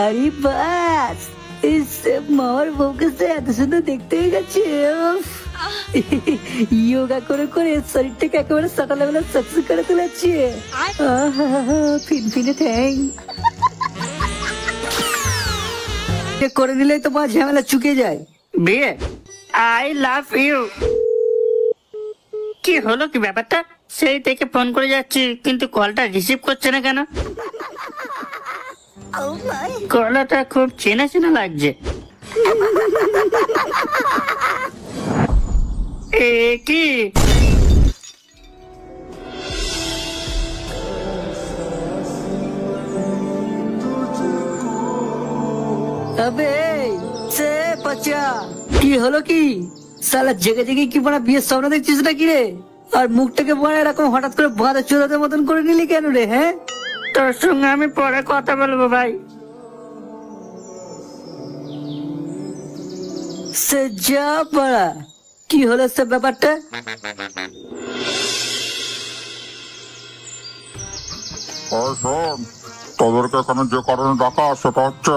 আরে বাস, মামার বউকে সে এত সুন্দর দেখতে হয়ে গেছে। যোগা করে করে শরীরটাকে একেবারে সকালবেলা সাকসেস করে তুলেছে। ফিনফিনে ঠ্যাং করে দিলেই তোমার ঝামেলা চুকে যায়। বিয়ে, আই লাভ ইউ। কি হলো, কি ব্যাপারটা? সেই থেকে ফোন করে যাচ্ছি কিন্তু কলটা রিসিভ করছে না কেন? গলাটা খুব চেনা চেনা লাগছে। এ কি? আবে সে বাচ্চা, কি হলো কি? সালা জেগে জেগে কি বড় বিয়ের স্বপ্ন দেখছিস নাকি রে? আর মুখটাকে বড় এরকম হঠাৎ করে বাঁধা চোদাদের মতন করে নিলি কেন রে? হ্যাঁ, তোর সঙ্গে আমি পরে কথা বলবো ভাই। সে যা পড়া, কি হলো সে ব্যাপারটা? শোন, তোদেরকে এখানে যে কারণে ডাকা সেটা হচ্ছে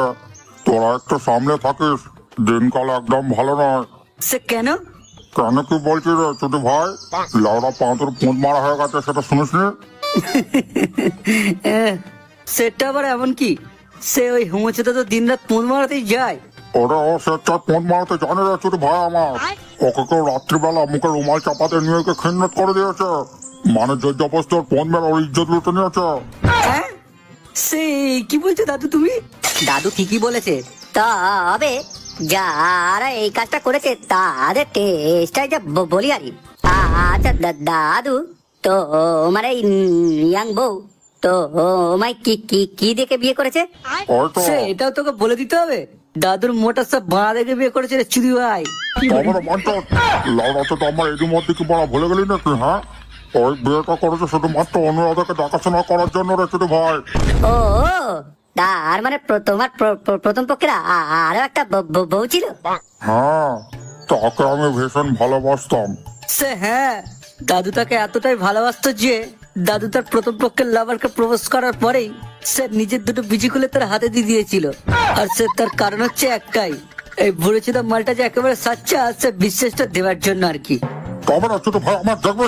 তোরা একটু সামলে থাকিস, দিনকাল একদম ভালো নয়। সে কেন? কেন কি বলছিস রে ছোট ভাই? লাউড়া পাঁচর পুঁত মারা হয়ে গেছে, সেটা শুনিস নি? সেটা আবার এমন কি? সে ওই হুমচেতে তো দিন রাত পুঁত মারাতেই যায়। ওরা ও স্বেচ্ছায় পুঁত মারাতে জানে রে ছোট ভাই আমার। ওকে কেউ রাত্রিবেলা মুখে রুমাল চাপাতে নিয়ে ওকে খিন্নত করে দিয়েছে, মানে যে জবস্ত ওর পুঁত মেরে ওর ইজ্জত লুটে নিয়েছে। সে কি বলছো দাদু তুমি? দাদু ঠিকই বলেছে। তবে যারা এই কাজটা করেছে তাদের টেস্টটাই যা বলি আরি। আচ্ছা দাদু, তো আমার এই ইয়াং বউ তো আমায় কি কি কি দেখে বিয়ে করেছে? সে এটাও তোকে বলে দিতে হবে? দাদুর মোটা সব বাড়া দেখে বিয়ে করেছে রে চুদি ভাই। লাউড়া তো আমার এর মধ্যে কি বলা ভুলে গেলি নাকি? হ্যাঁ, ওই বিয়েটা করেছে শুধুমাত্র অনুরাধাকে দেখাশোনা করার জন্য রে ছোট ভাই। ও তার মানে তোমার প্রথম পক্ষের আরো একটা বউ ছিল? হ্যাঁ, তাকে আমি ভীষণ ভালোবাসতাম। সে হ্যাঁ, দাদু তাকে এতটাই ভালোবাসতো যে দাদু তার প্রথম পক্ষের লাভারকে প্রপোজ করার পরেই সে নিজের দুটো বিজি খুলে তার হাতে দিয়ে দিয়েছিল। আর সে তার কারণ হচ্ছে একটাই, এই বুড়ো ছিল মালটা যে একেবারে সাচ্চা, সে বিশ্বাসটা দেওয়ার জন্য আর কি। তবে না ছোট ভাই আমার দেখবে।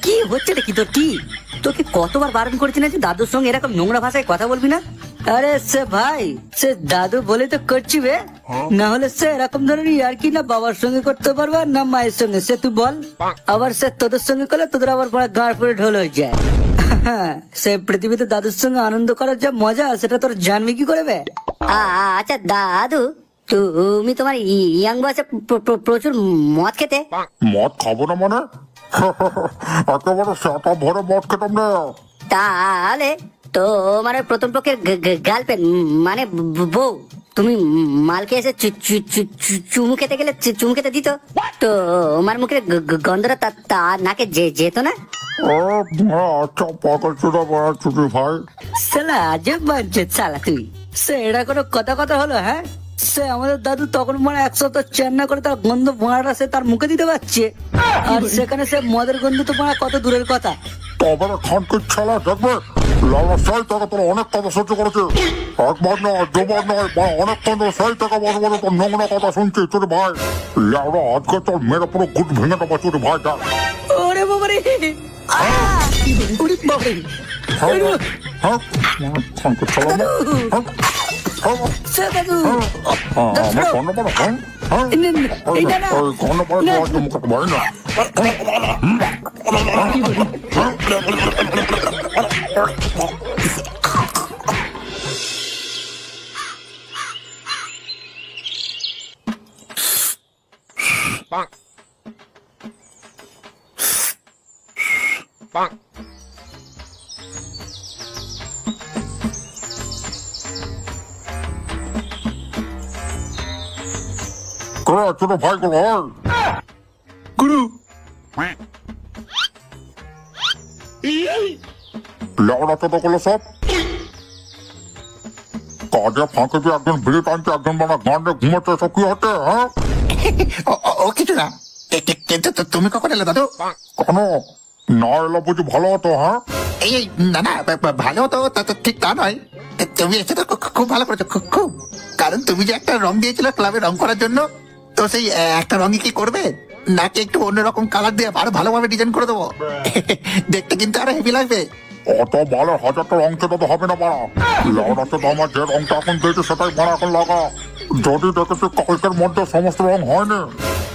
কি হচ্ছে নাকি তোর? কি তোকে কতবার বারণ করেছি না যে দাদুর সঙ্গে এরকম নোংরা ভাষায় কথা বলবি না? আরে সে ভাই, সে দাদু বলে তো করছি বে, না হলে সে এরকম ধরনের আর কি না বাবার সঙ্গে করতে পারবে না মায়ের সঙ্গে। সে তুই বল, আবার সে তোদের সঙ্গে করলে তোদের আবার পরে গাঁড় পরে ঢোল হয়ে যায়। সে পৃথিবীতে দাদুর সঙ্গে আনন্দ করার যা মজা সেটা তোর জানবি কি করে বে? আচ্ছা দাদু, তুমি তোমার ইয়াং বয়সে প্রচুর মদ খেতে? মদ খাবো না মানে? একেবারে সেটা ভরে মদ খেতাম না। তাহলে তো মানে প্রথম পক্ষের গার্লফ্রেন্ড মানে বউ তুমি মালকে এসে চুমু খেতে গেলে চুমু খেতে দিত তো আমার মুখের গন্ধটা তার নাকে যেত না? আচ্ছা পাগল চোদা বড় ছুটি ভাই। সালা আজব বাঞ্চে সালা তুই। সে এটা কোনো কথা কথা হলো? হ্যাঁ, সে আমাদের দাদু তখন মানে 1 সপ্তাহ চেন্না করে তার গন্ধ ভোঁড়াটা সে তার মুখে দিতে পারছে, আর সেখানে সে মদের গন্ধ তো ভোঁড়া কত দূরের কথা। তবে খানকির ছেলে দেখবে, লাউড়া সেই টাকা তোর অনেক কথা সহ্য করেছে, একবার নয় দুবার নয় অনেকক্ষণ ধরে সেই টাকা বড় বড় তোর নোংরা কথা শুনছি ছোট ভাই। লাউড়া আজকে তোর মেরে পুরো গুট ভেঙে দেবো ছোট ভাই। ওরে বাবারে, ওরে বাবারে, খানকির ছেলে সে দাদু আমার কর্ণ বড় হ্যাঁ কর্ণ বড় মুখে ভয় না। ছোট ভাই গুরু লাউড়া ছোট গুলো সব কাজে ফাঁকে দিয়ে একজন বিড়ি টানছে, একজন মানে গান্ডে ঘুমাচ্ছে, সব কি হচ্ছে? হ্যাঁ, ও কিছু না, কিন্তু তুমি কখন এলে দাদু? কেন না এলে বুঝি ভালো হতো? হ্যাঁ, এই না না ভালো তো তা তো ঠিক তা নয়। তুমি এসে তো খুব ভালো করেছো, খুব। কারণ তুমি যে একটা রং দিয়েছিলে ক্লাবে রং করার জন্য, তো সেই একটা রঙই কি করবে নাকি একটু অন্যরকম কালার দিয়ে আরো ভালোভাবে ডিজাইন করে দেবো? দেখতে কিন্তু আরো হেভি লাগবে। অত ভালো হাজারটা রং চেটা তো হবে না বাড়া। লাউডাতে তো আমার যে রংটা এখন দিয়েছে সেটাই বাড়া এখন লাগা। যদি দেখেছি কালকের মধ্যে সমস্ত রং হয়নি,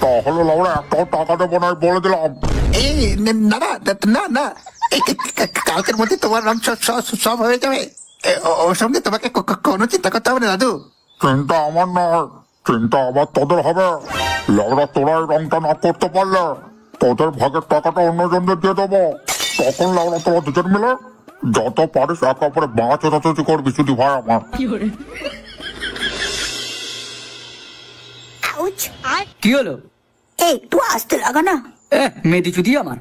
তাহলে লাউডা একটাও টাকা দেবো না, বলে দিলাম। এই না না না না, এই কালকের মধ্যে তোমার রং সব হয়ে যাবে। ওর সঙ্গে তোমাকে কোনো চিন্তা করতে হবে না দাদু। চিন্তা আমার নয়, চিন্তা আবার তোদের হবে। লাউডা তোরা এই রংটা না করতে পারলে তোদের ভাগের টাকাটা অন্যজনদের দিয়ে দেবো। তখন লাউডা তোরা দুজন মিলে যত পারিস একে অপরে বাঁচ চোটাচুটি করবি শুধু ভাই আমার। আউচ! কি হলো? একটু আসতে লাগা না। মেদি চুদি আমার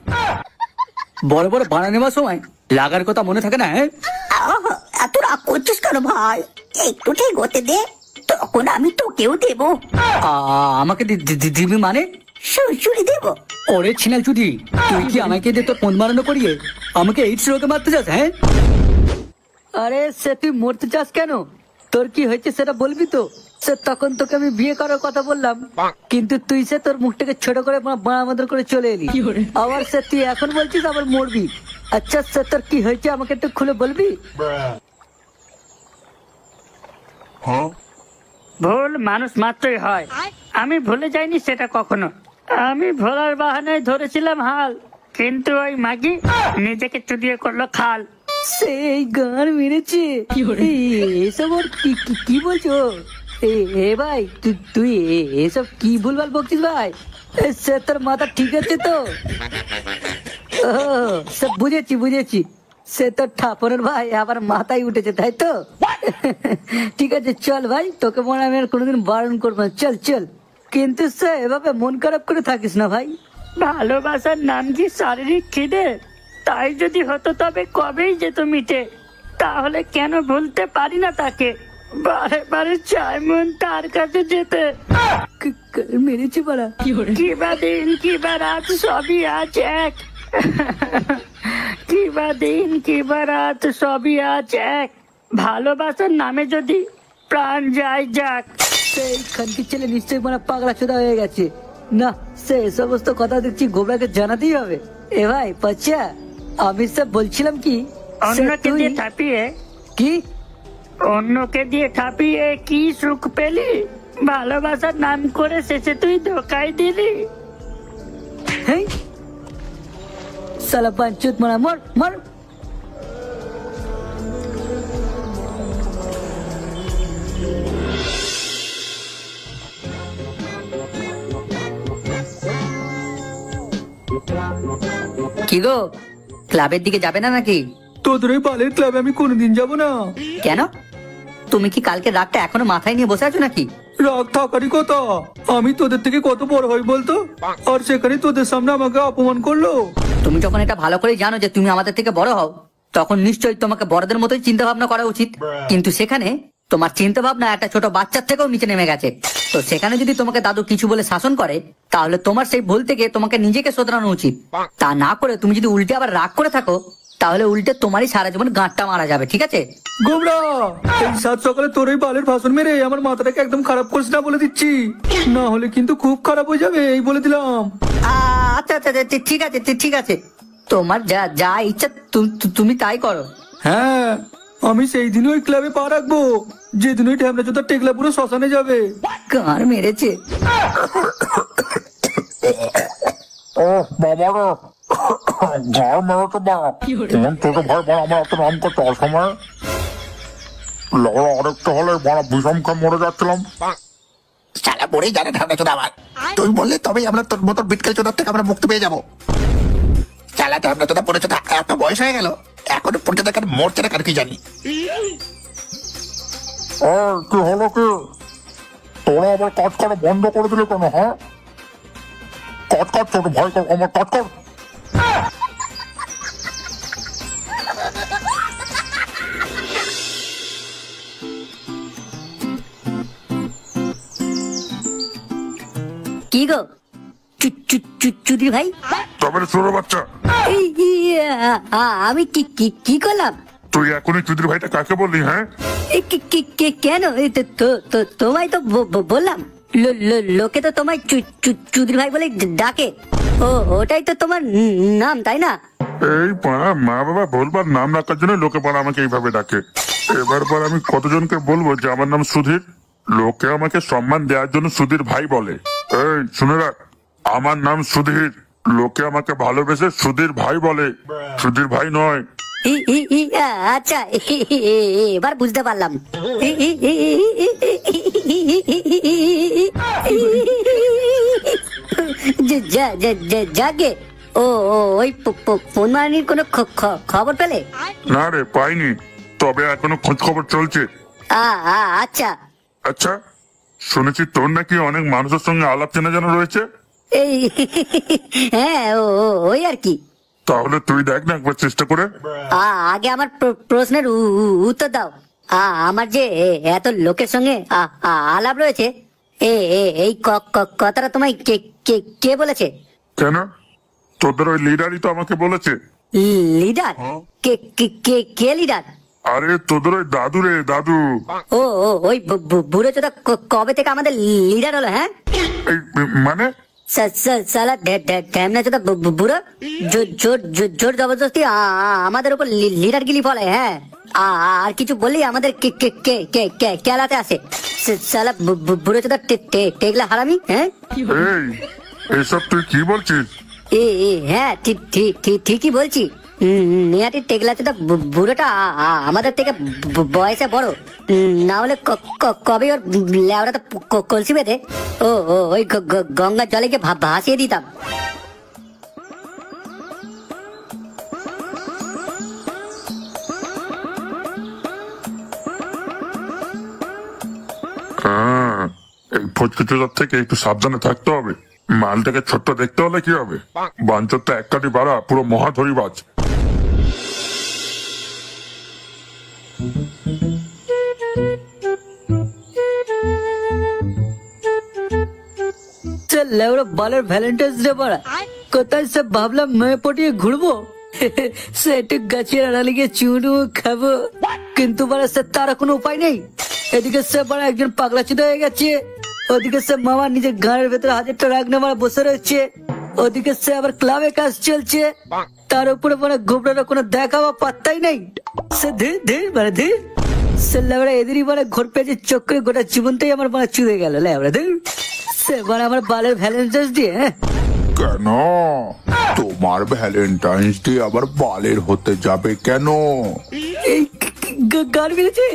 বড় বড় বানা নেওয়ার সময় লাগার কথা মনে থাকে না? হ্যাঁ, আহ, এত রাগ করছিস কেন ভাই? একটু ঠিক হতে দে, তখন আমি তোকেও দেবো। আমাকে দিবি মানে? সুড়সুড়ি দেবো। ওরে ছিনাল চুদি, তুই কি আমাকে দিয়ে তোর ফোন মারানো করিয়ে আমাকে এইডস রোগে মারতে চাস? হ্যাঁ, আরে সে তুই মরতে চাস কেন? তোর কি হয়েছে সেটা বলবি তো? সে তখন তোকে আমি বিয়ে করার কথা বললাম, কিন্তু তুই সে তোর মুখটাকে ছোট করে বাড়ামাদর করে চলে এলি। আবার সে তুই এখন বলছিস আবার মরবি। আচ্ছা সে তোর কি হয়েছে আমাকে একটু খুলে বলবি? ভুল মানুষ মাত্রই হয়, আমি ভুলে যাইনি সেটা কখনো। আমি ভোলার বাহানায় ধরেছিলাম হাল, কিন্তু ওই মাগি নিজেকে চুদিয়ে করলো খাল। সেই গান মেরেছে। এসব ওর কি বলছো? এ ভাই তুই এসব কি ভুলভাল বকছিস ভাই? সে তোর মাথা ঠিক আছে তো? ও সব বুঝেছি। সে তোর ঠাপরের ভাই আবার মাথায় উঠেছে, তাই তো? ঠিক আছে চল ভাই, তোকে মনে আমি আর কোনোদিন বারণ করবো না। চল, কিন্তু সে এভাবে মন খারাপ করে থাকিস না ভাই। ভালোবাসার নাম কি শারীরিক খিদে? তাই যদি হতো তবে কবেই যেত মিটে। তাহলে কেন ভুলতে পারি না তাকে? বারে বারে চাই মন তার কাছে যেতে। মেরেছে পাড়া। কিবা দিন কিবা রাত সবই আজ এক। কিবা দিন কিবা রাত সবই আজ এক। ভালোবাসার নামে যদি প্রাণ যায় যাক। সেই খানকির ছেলে নিশ্চয়ই মানে পাগলা চোদা হয়ে গেছে। না, সে সমস্ত কথা দেখছি গোবরাকে জানাতেই হবে। এ ভাই বাচ্চা, আমি সব বলছিলাম কি, অন্যকে দিয়ে ঠাপিয়ে কি অন্যকে দিয়ে ঠাপিয়ে কি সুখ পেলি? ভালোবাসার নাম করে শেষে তুই ধোকাই দিলি। হ্যাঁ সালা পাঁচুত মারা, মর। কি গো, ক্লাবের দিকে যাবে না নাকি? তোদের ওই বালের ক্লাবে আমি কোনোদিন যাব না। কেন? তুমি কি কালকে রাতটা এখনো মাথায় নিয়ে বসে আছো নাকি? রাগ থাকারই কথা। আমি তোদের থেকে কত বড় হই বলতো, আর সেখানে তোদের সামনে আমাকে অপমান করলো। তুমি যখন এটা ভালো করে জানো যে তুমি আমাদের থেকে বড় হও, তখন নিশ্চয়ই তোমাকে বড়দের মতোই চিন্তা ভাবনা করা উচিত। কিন্তু সেখানে তোমার চিন্তা ভাবনা একটা ছোট বাচ্চার থেকেও নিচে নেমে গেছে। তো সেখানে যদি তোমাকে দাদু কিছু বলে শাসন করে, তাহলে তোমার সেই ভুল থেকে তোমাকে নিজেকে শোধরানো উচিত। তা না করে তুমি যদি উল্টে আবার রাগ করে থাকো, তাহলে উল্টে তোমারই সারা জীবন গাঁটটা মারা যাবে, ঠিক আছে? গোবরা, এই সাত সকালে তোর ওই বালের ভাষণ মেরে আমার মাথাটাকে একদম খারাপ করিস না বলে দিচ্ছি, না হলে কিন্তু খুব খারাপ হয়ে যাবে, এই বলে দিলাম। আচ্ছা, ঠিক আছে। তোমার যা ইচ্ছা তুমি তাই করো। হ্যাঁ, আমি সেই দিন ওই ক্লাবে পা রাখবো যেদিন ওই ঠ্যামরা চোদার টেকলা পুরো শ্মশানে যাবে। গান মেরেছে। ও বাবা রে, ঘর মেরেছে বা কোন ছোট ভাই বাড়া আমার এত নাম করতে অসময়। লড়া আরেকটা হলে বাড়া বিষম খেয়ে মরে যাচ্ছিলাম। সালা পড়েই জানে ঠান্ডা চোদা আমার। তুই বললে তবেই আমরা তোর মতো বিটকেল চোদার থেকে আমরা মুক্তি পেয়ে যাবো। চালা ঠান্ডা চোদা পড়ে চোদা এত বয়স হয়ে গেল, এখনো পর্যন্ত কেন মরছে না, কার কি জানি। কি হলো কি? তোরা আবার কাজ করা বন্ধ করে দিলে কেন? হ্যাঁ, কাজ ছোট ভাই, আমার কাজ কর। কি গো চুদি ভাই? তবে এবারে ছোট বাচ্চা, আমি কি কি কি করলাম? তুই এখনই চুদির ভাইটা কাকে বললি? হ্যাঁ, কেন? তোমায় তো বললাম। লোকে তো তোমায় চুদির ভাই বলে ডাকে। ওটাই তো তোমার নাম, তাই না? এই পাড়া মা বাবা বলবার নাম রাখার জন্য লোকে পাড়া আমাকে এইভাবে ডাকে। এবার পর আমি কতজনকে বলবো যে আমার নাম সুধীর? লোকে আমাকে সম্মান দেওয়ার জন্য সুধীর ভাই বলে। এই শুনে রাখ, আমার নাম সুধীর। লোকে আমাকে ভালোবেসে সুধীর ভাই বলে, সুধীর ভাই নয়। আচ্ছা, এবার বুঝতে পারলাম। যাকে ওই পূর্ণানির কোনো খবর পেলে? না রে, পাইনি, তবে এখনো খোঁজ খবর চলছে। আচ্ছা আচ্ছা, শুনেছি তোর নাকি অনেক মানুষের সঙ্গে আলাপ চেনা জানা রয়েছে। এই হ্যাঁ, ওই আর কি। তাহলে তুই দেখ না একবার চেষ্টা করে। আগে আমার প্রশ্নের উত্তর দাও। আমার যে এত লোকের সঙ্গে আলাপ রয়েছে, এই কথাটা তোমায় কে বলেছে? কেন, তোদের ওই লিডারই তো আমাকে বলেছে। লিডার? কে লিডার? আরে তোদের ওই দাদু রে, দাদু। ওই বুড়ো চোদা কবে থেকে আমাদের লিডার হলো? হ্যাঁ, এই মানে সালা ঢ্যামনা চোদা বুড়ো জোর জবরদস্তি আমাদের উপর লিডার গিলি বলে। হ্যাঁ, আর কিছু বললি আমাদের কেলাতে আসে। সালা বুড়ো চোদা টেকলা হারামি। হ্যাঁ, এই এসব তুই কি বলছিস? হ্যাঁ, ঠিকই বলছি। নেহাটির টেকলা চোদা বুড়োটা আমাদের থেকে বয়সে বড়। না হলে কবে ওর লেওড়াতে কলসি বেঁধে ওই গঙ্গার জলে গিয়ে ভাসিয়ে দিতাম। এই ফচকুচোদার থেকে একটু সাবধানে থাকতে হবে। মালটাকে ছোট্ট দেখতে হলে কি হবে, বাঞ্চরটা এক কাটি বাড়া, পুরো মহাধরিবাজ। লেওড়া বালের ভ্যালেন্টাইন্স ডে পড়া, কোথায় সে ভাবলাম মেয়ে পটিয়ে ঘুরবো, সে একটু গাছের আড়ালে গিয়ে চুনু খাবো, কিন্তু বলে সে তার কোনো উপায় নেই। এদিকে সে বড় একজন পাগলা চুদা হয়ে গেছে, ওদিকে সে মামার নিজের ঘরের ভেতরে 1000টা রাগনা মারা বসে রয়েছে, ওদিকে সে আবার ক্লাবে কাজ চলছে, তার উপরে মানে ঘুবড়ার কোনো দেখা বা পাত্তাই নেই। সে ধীর ধীর মানে ধীর সে লেবড়া এদেরই মানে ঘর পেয়েছে চোখ করে গোটা জীবনটাই আমার মানে চুদে গেল লেবড়া ধীর। সে মানে আমার বালের ভ্যালেন্টাইন্স ডে। কেন তোমার ভ্যালেন্টাইন্স ডে আবার বালের হতে যাবে কেন? এই গান বেড়েছে।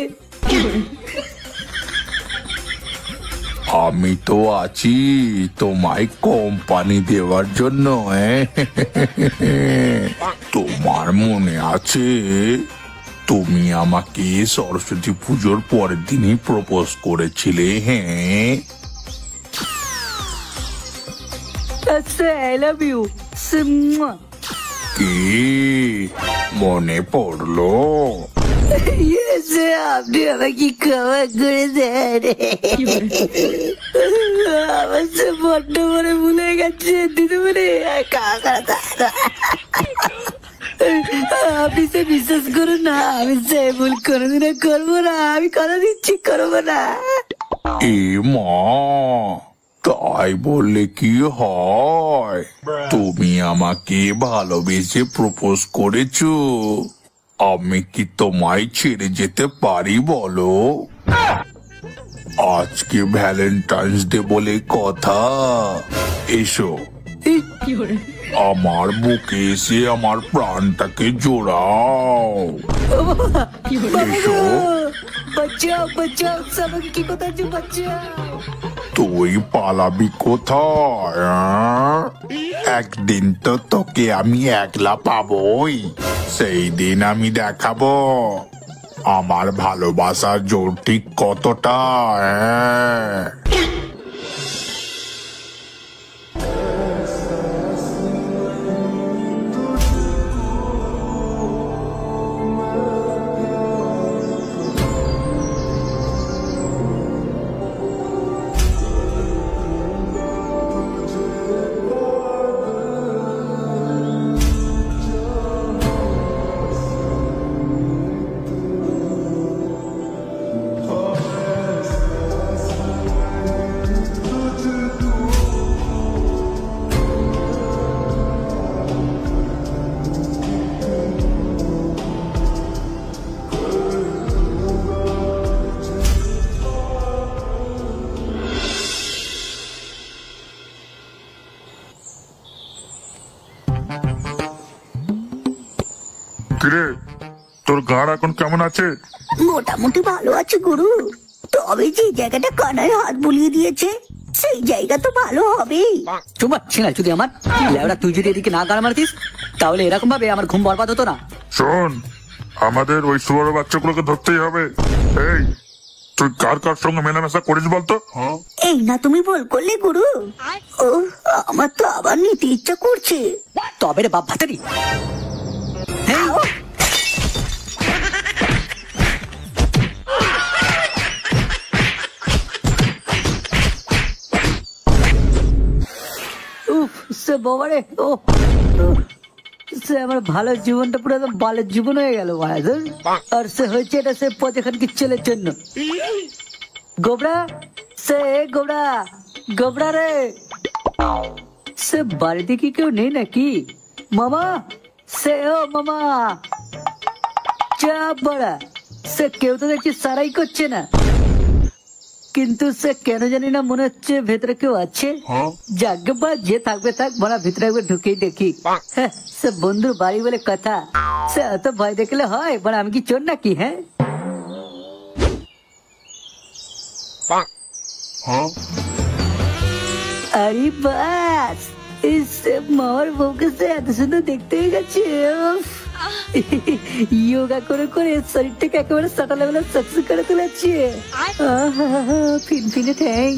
আমি তো আছি তোমায় কোম্পানি দেওয়ার জন্য। তোমার মনে আছে তুমি আমাকে সরস্বতী পুজোর পরের দিনই প্রপোজ করেছিলে? হ্যাঁ, I love you. কি মনে পড়লো? আপনি আমাকে ক্ষমা করে দেন, আমার সে বড্ড মনে ভুলে গেছে দিদি বলে আপনি সে বিশ্বাস করুন না, আমি সে ভুল কোনোদিনও করবো না, আমি কথা দিচ্ছি করবো না। এ মা, তাই বললে কি হয়? তুমি আমাকে ভালোবেসে প্রপোজ করেছো, আমি কি তোমায় ছেড়ে যেতে পারি বলো? আজকে ভ্যালেন্টাইন্স ডে বলে কথা, এসো আমার বুকে এসে আমার প্রাণটাকে জোড়াও। এসো, বাচ্চাও বাচ্চাও সবাইকে কি কথা যে বাচ্চা, তুই পালাবি কোথায়? একদিন তো তোকে আমি একলা পাবোই, সেই দিন আমি দেখাবো আমার ভালোবাসার জোর ঠিক কতটা। তোর গাড় এখন কেমন আছে? মোটামুটি ভালো আছে গুরু, তবে যে জায়গাটা কানায় হাত বুলিয়ে দিয়েছে সেই জায়গা তো ভালো হবেই। চুপ ছিনা যদি আমার লেওরা, তুই যদি এদিকে না গাড় মারতিস তাহলে এরকম ভাবে আমার ঘুম বরবাদ হতো না। শোন, আমাদের ওই শুয়োরের বাচ্চাগুলোকে ধরতেই হবে। এই, তুই কার কার সঙ্গে মেলামেশা করিস বলতো? এই না তুমি বল করলে গুরু, ও আমার তো আবার নিতে ইচ্ছা করছে। তবে রে বাপ ভাতারি, উফ সে বাবারে, ও সে আমার ভালো জীবনটা পুরো একদম বালের জীবন হয়ে গেল। আর সে হয়েছে এটা সে পথেখানকি ছেলের জন্য। গোবরা, সে গোবরা, গোবরা রে, সে বাড়িতে কি কেউ নেই নাকি? মামা, সে ও মামা, চাপ বড়া, সে কেউ তো দেখছি সারাই করছে না, কিন্তু সে কেন জানি না মনে হচ্ছে ভেতরে কেউ আছে। যাকে বা যে থাকবে থাক, বড়া ভিতরে একবার ঢুকেই দেখি। হ্যাঁ, সে বন্ধুর বাড়ি বলে কথা, সে এত ভয় দেখলে হয়? বড়া আমি কি চোর নাকি? হ্যাঁ, আরে বাস, মামার বউকে সে এত সুন্দর দেখতে হয়ে গেছে। যোগা করে করে শরীরটাকে একেবারে সাটা লেভেলে সাকসেস করে তুলেছে। ফিনফিনে ঠ্যাং।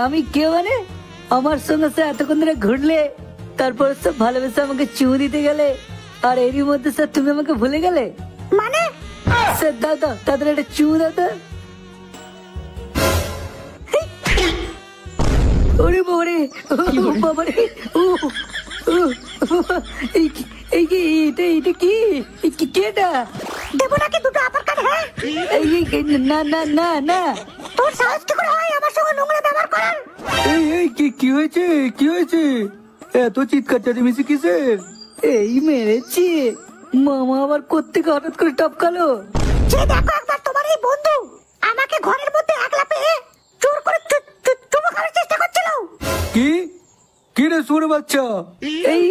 আমি কে মানে? আমার সঙ্গে সে এতক্ষণ ধরে ঘুরলে, তারপর সব ভালোবেসে আমাকে চুমু দিতে গেলে, আর এরই মধ্যে স্যার তুমি আমাকে ভুলে গেলে মানে? স্যার দাও দাও, তাদের একটা চুমু দাও তো। ওরে বাবারে, বাবারে, এটা কি এটা? দেবো নাকি দুটো আপার কাট? হ্যাঁ, না না না না, তোর সাহস কি করে হয় আমার সঙ্গে নোংরা ব্যবহার করার? কি হয়েছে, কি হয়েছে? এত চিৎকার চেঁচামেচি কিসের? এই মেরেছি মামা, আবার কোত্থেকে হঠাৎ করে টপকালো? যে দেখো একবার তোমার এই বন্ধু আমাকে ঘরের মধ্যে একলা পেয়ে জোর করে চুমু খাওয়ার চেষ্টা করছিল। কি কি রে শুনে বাচ্চা? এই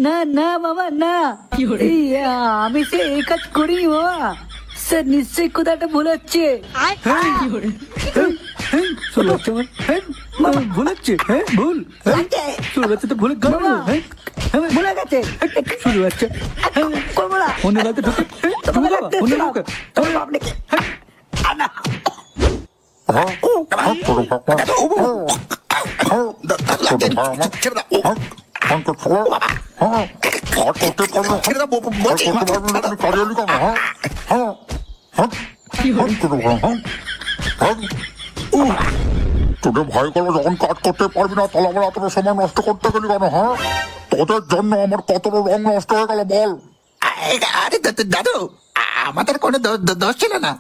না না মামা না, এই আমি সে এই কাজ করিনি বাবা, সে নিশ্চয়ই কোথাও একটা ভুল হচ্ছে। ভুল হচ্ছে? হ্যাঁ ভুল, শুনে বাচ্চা তো ভুলে গেল। ভুলে গেছে শুনে বাচ্চা, অন্য রাতে ঢুকে অন্য ঢুকে তোদের ভয় করো যখন কাজ করতে পারবি না, তাহলে আবার এতটা সময় নষ্ট করতে গেলি কেন? হ্যাঁ, তোদের জন্য আমার কতটা রং নষ্ট হয়ে গেল বল। আরে দাদু, আমাদের কোনো দোষ ছিল না,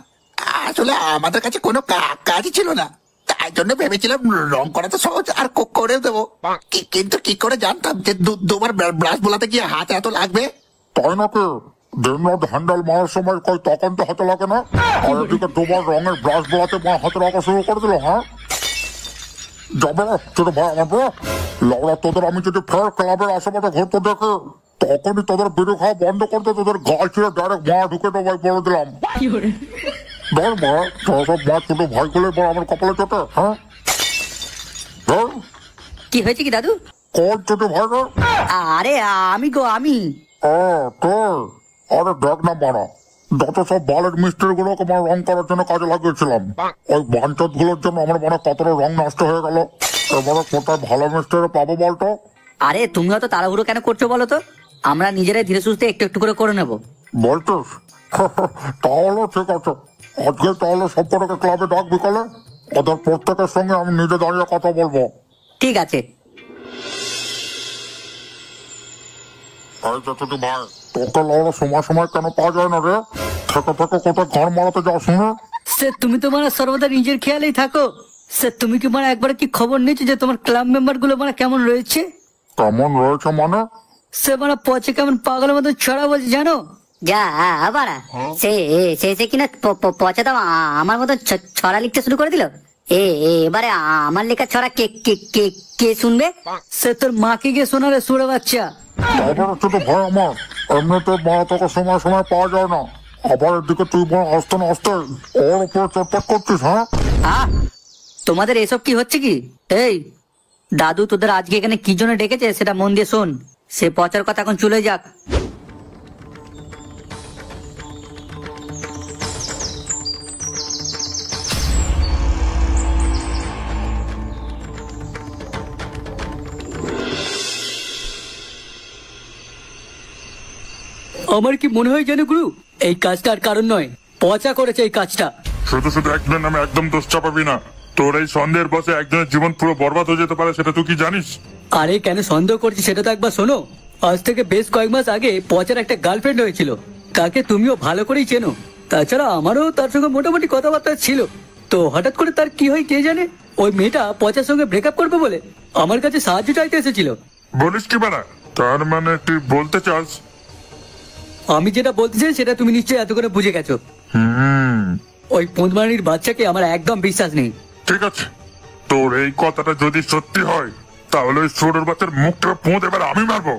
আসলে আমাদের কাছে কোনো কাজই ছিল না, তাই জন্য ভেবেছিলাম রং করা তো সহজ আর করে দেবো, কিন্তু কি করে জানতাম যে দুবার ব্রাশ বোলাতে গিয়ে হাতে এত লাগবে। তাই নাকি? দিনরাত হ্যান্ডেল মারার সময় কই তখন তো হাতে লাগে না, আর এদিকে দুবার রঙের ব্রাশ বোলাতে মা হাতে রাখা শুরু করে দিল। হ্যাঁ, যাবে ছোট ভাই আমার লাউড়া, তোদের আমি যদি ফের ক্লাবের আশেপাশে ঘুরতে দেখে তখনই তোদের বিড়ি খাওয়া বন্ধ করতে, তোদের গাল ছিঁড়ে ডাইরেক্ট মা ঢুকে দেবো বলে দিলাম। ধর মা, সব মা ছোট ভাই গুলো আমার কপালে চোটে। হ্যাঁ, কি হয়েছে কি দাদু? কোন ছোট ভাই রে? আরে আমি গো, আমি। তোর? আরে দেখ না মারা, যত সব বালের মিস্ত্রি গুলোকে আমার রং করার জন্য কাজে লাগিয়েছিলাম, ওই বাঞ্চত গুলোর জন্য আমার মনে কতটা রং নষ্ট হয়ে গেল। এবারে কোথায় ভালো মিস্ত্রি পাবো বলতো? আরে তুমিও তো তাড়াহুড়ো কেন করছো বলো তো? আমরা নিজেরাই ধীরে সুস্থে একটু একটু করে নেবো। বলছিস? তাহলে ঠিক আছে, আজকে তাহলে সবকটাকে ক্লাবে ডাক বিকালে, ওদের প্রত্যেকের সঙ্গে আমি নিজে দাঁড়িয়ে কথা বলবো। ঠিক আছে। এই যে ছোট ভাই, তোকে লাউড়া সময় সময় কেন পাওয়া যায় না রে? থেকে থেকে কোথায় ঘর মারাতে যাও শুনে? সে তুমি তো মানে সর্বদা নিজের খেয়ালেই থাকো, স্যার তুমি কি মানে একবার কি খবর নিয়েছো যে তোমার ক্লাব মেম্বার গুলো মানে কেমন রয়েছে? কেমন রয়েছে মানে? সে মানে পচে কেমন পাগলের মতো ছড়া বলছে জানো? যা বাড়া, সে সে সে কিনা পচা দাম আমার মতন ছড়া লিখতে শুরু করে দিল। এবারে আমার লেখা ছড়া কে কে কে কে শুনবে? সে তোর মাকে গিয়ে শোনারে সুরে বাচ্চা। তারপরে ছোট ভাই আমার, এমনিতে মা তোকে সময় সময় পাওয়া যায় না, আবার এদিকে তুই বড় আসতে না আসতে ওর উপরে চটপট করছিস। হ্যাঁ আহ তোমাদের এসব কি হচ্ছে কি? এই দাদু তোদের আজকে এখানে কি জন্য ডেকেছে সেটা মন দিয়ে শোন। সে পচার কথা এখন চলে যাক। আমার কি মনে হয় জানো গুরু, এই কাজটা আর কারণ নয়, পচা করেছে এই কাজটা। শুধু শুধু একজনের নামে একদম দোষ চাপাবি না। তোর এই সন্দেহের বসে একজনের জীবন পুরো বরবাদ হয়ে যেতে পারে, সেটা তুই কি জানিস? আরে কেন সন্দেহ করছি সেটা তো একবার শোনো। আজ থেকে বেশ কয়েক মাস আগে পচার একটা গার্লফ্রেন্ড হয়েছিল, তাকে তুমিও ভালো করেই চেনো। তাছাড়া আমারও তার সঙ্গে মোটামুটি কথাবার্তা ছিল। তো হঠাৎ করে তার কি হয় কে জানে, ওই মেয়েটা পচার সঙ্গে ব্রেকআপ করবে বলে আমার কাছে সাহায্য চাইতে এসেছিল। বলিস কি বাড়া? তার মানে তুই বলতে চাস আমি যেটা বলতে চাই সেটা তুমি নিশ্চয়ই এত করে বুঝে গেছো। ওই পোঁদমানির বাচ্চাকে আমার একদম বিশ্বাস নেই। ঠিক আছে, তোর এই কথাটা যদি সত্যি হয় তাহলে ওই ছোটর বাচ্চার মুখটা পোঁত এবার আমি মারবো।